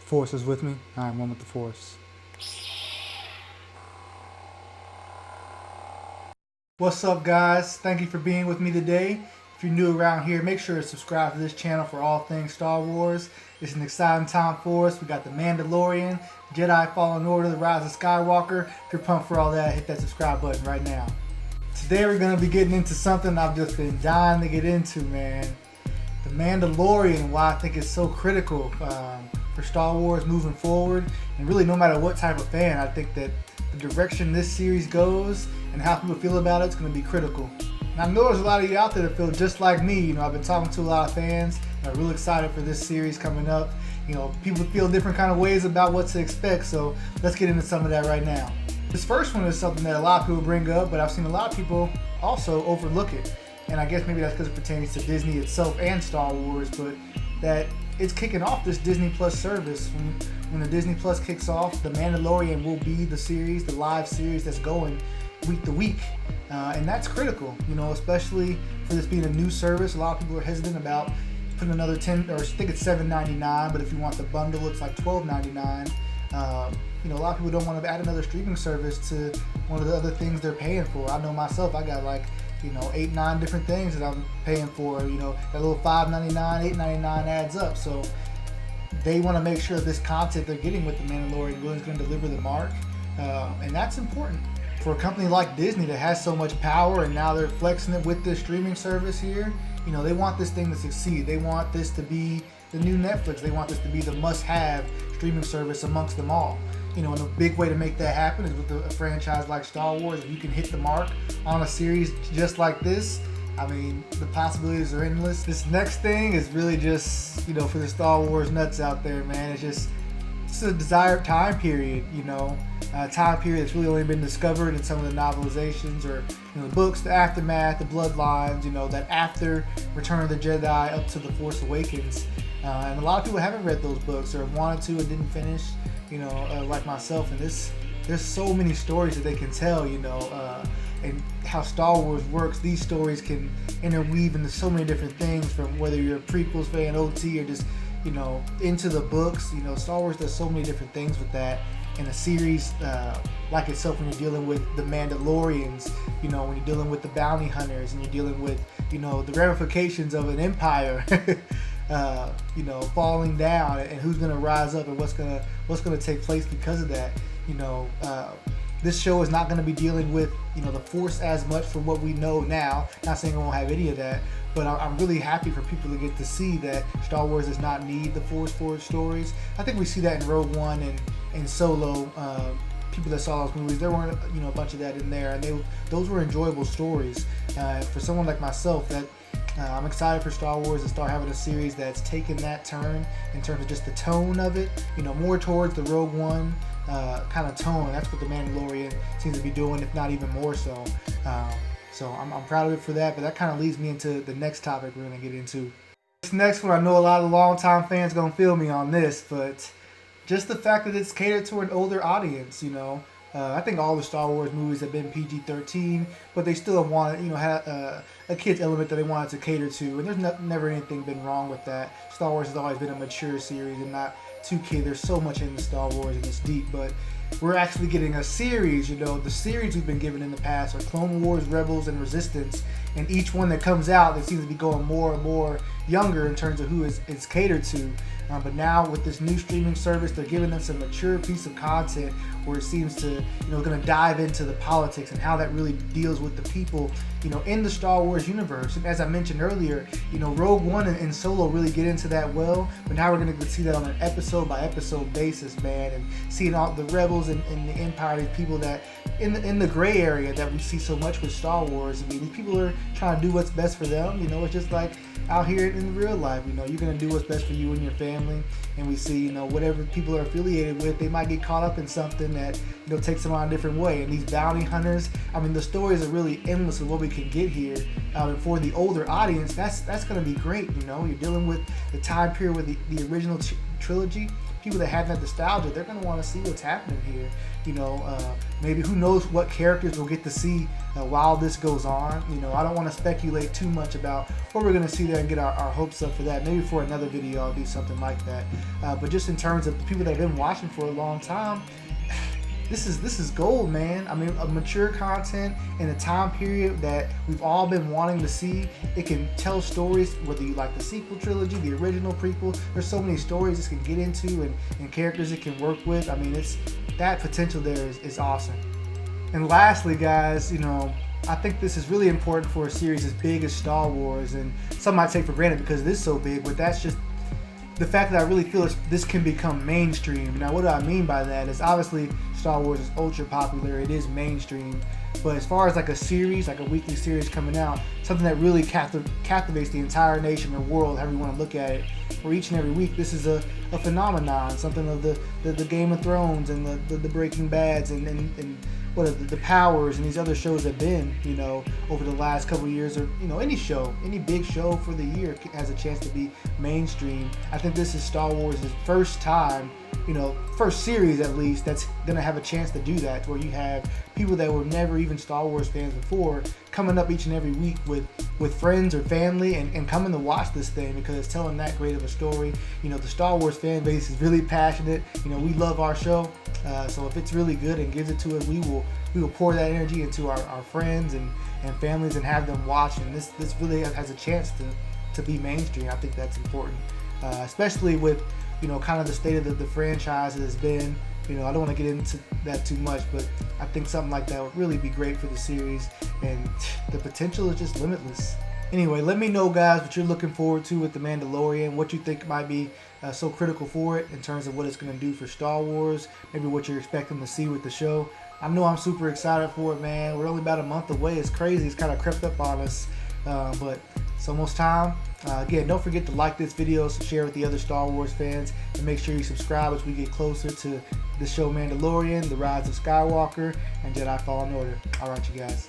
Force is with me. I am one with the Force. What's up, guys? Thank you for being with me today. If you're new around here, make sure to subscribe to this channel for all things Star Wars. It's an exciting time for us. We got the Mandalorian, Jedi Fallen Order, The Rise of Skywalker. If you're pumped for all that, hit that subscribe button right now. Today we're going to be getting into something I've just been dying to get into, man. The Mandalorian, and why I think it's so critical for Star Wars moving forward. And really, no matter what type of fan, I think that the direction this series goes and how people feel about it's going to be critical. And I know there's a lot of you out there that feel just like me. You know, I've been talking to a lot of fans and I'm really excited for this series coming up. You know, people feel different kind of ways about what to expect, so let's get into some of that right now. This first one is something that a lot of people bring up, but I've seen a lot of people also overlook it. And I guess maybe that's because it pertains to Disney itself and Star Wars, but that it's kicking off this Disney Plus service. When the Disney Plus kicks off, The Mandalorian will be the series, the live series that's going week to week. And that's critical, you know, especially for this being a new service. A lot of people are hesitant about putting another 10, or I think it's $7.99, but if you want the bundle, it's like $12.99. You know, a lot of people don't want to add another streaming service to one of the other things they're paying for. I know myself, I got like, you know, 8-9 different things that I'm paying for. You know, that little $5.99, $8.99 adds up. So they want to make sure this content they're getting with The Mandalorian really is going to deliver the mark. And that's important. For a company like Disney that has so much power and now they're flexing it with this streaming service here, you know, they want this thing to succeed. They want this to be the new Netflix. They want this to be the must-have streaming service amongst them all. You know, and a big way to make that happen is with a franchise like Star Wars. If you can hit the mark on a series just like this, I mean, the possibilities are endless. This next thing is really just, you know, for the Star Wars nuts out there, man. It's a desired time period, you know, time period that's really only been discovered in some of the novelizations or, you know, the books, the aftermath, the bloodlines, you know, that after Return of the Jedi up to The Force Awakens. And a lot of people haven't read those books or wanted to and didn't finish, you know, like myself. And there's so many stories that they can tell, you know, and how Star Wars works. These stories can interweave into so many different things, from whether you're a prequels fan, OT, or just, you know, into the books. You know, Star Wars does so many different things with that. And a series like itself, when you're dealing with the Mandalorians, you know, when you're dealing with the bounty hunters, and you're dealing with, you know, the ramifications of an empire, you know, falling down, and who's going to rise up, and what's going to take place because of that. You know, this show is not going to be dealing with, you know, the Force as much from what we know now. Not saying it won't have any of that, but I'm really happy for people to get to see that Star Wars does not need the Force for its stories. I think we see that in Rogue One and Solo. People that saw those movies, there weren't, you know, a bunch of that in there, and those were enjoyable stories. For someone like myself, that I'm excited for Star Wars to start having a series that's taken that turn in terms of just the tone of it, you know, more towards the Rogue One kind of tone. That's what the Mandalorian seems to be doing, if not even more so. So I'm proud of it for that, but that kind of leads me into the next topic we're going to get into. This next one, I know a lot of longtime fans going to feel me on this, but just the fact that it's catered to an older audience, you know. I think all the Star Wars movies have been PG-13, but they still wanted, you know, had a kids element that they wanted to cater to, and there's never anything been wrong with that. Star Wars has always been a mature series and not too kid. There's so much in the Star Wars and it's deep, but we're actually getting a series. You know, the series we've been given in the past are Clone Wars, Rebels, and Resistance, and each one that comes out, it seems to be going more and more younger in terms of who it's catered to. But now with this new streaming service, they're giving us a mature piece of content where it seems to, you know, going to dive into the politics and how that really deals with the people, you know, in the Star Wars universe. And as I mentioned earlier, you know, Rogue One and Solo really get into that well, but now we're going to see that on an episode by episode basis, man, and seeing all the rebels and the Empire, these people that in the gray area that we see so much with Star Wars. I mean, these people are trying to do what's best for them. You know, it's just like out here in real life, you know, you're going to do what's best for you and your family. And we see, you know, whatever people are affiliated with, they might get caught up in something that, you know, takes them on a different way. And these bounty hunters, I mean, the stories are really endless of what we can get here. And for the older audience, that's going to be great. You know, you're dealing with the time period with the original trilogy. people that have that nostalgia, they're going to want to see what's happening here. You know, maybe who knows what characters we'll get to see while this goes on. You know, I don't want to speculate too much about what we're going to see there and get our hopes up for that. Maybe for another video I'll do something like that. But just in terms of the people that have been watching for a long time, this is gold, man. I mean, a mature content in a time period that we've all been wanting to see. It can tell stories, whether you like the sequel trilogy, the original prequel. There's so many stories this can get into and characters it can work with. I mean, it's that potential there is awesome. And lastly, guys, you know, I think this is really important for a series as big as Star Wars, and some might take for granted because it is so big, but that's just the fact that I really feel this can become mainstream. Now, what do I mean by that is obviously Star Wars is ultra popular, it is mainstream, but as far as like a series, like a weekly series coming out, something that really captivates the entire nation or world, however you want to look at it, for each and every week, this is a phenomenon, something of the Game of Thrones and the Breaking Bads and what are the Powers and these other shows have been, you know, over the last couple of years, or, you know, any show, any big show for the year has a chance to be mainstream. I think this is Star Wars' first time, you know, first series at least, that's gonna have a chance to do that, where you have people that were never even Star Wars fans before coming up each and every week with friends or family and coming to watch this thing because it's telling that great of a story. You know, the Star Wars fan base is really passionate. You know, we love our show. So if it's really good and gives it to us, we will pour that energy into our friends and families and have them watch. And this really has a chance to be mainstream. I think that's important, especially with, you know, kind of the state of the franchise that has been. You know, I don't want to get into that too much, but I think something like that would really be great for the series, and the potential is just limitless. Anyway, let me know, guys, what you're looking forward to with The Mandalorian, what you think might be so critical for it in terms of what it's going to do for Star Wars, maybe what you're expecting to see with the show. I know I'm super excited for it, man. We're only about a month away. It's crazy. It's kind of crept up on us, but it's almost time. Again, don't forget to like this video, share with the other Star Wars fans, and make sure you subscribe as we get closer to the show Mandalorian, The Rise of Skywalker, and Jedi Fallen Order. All right, you guys.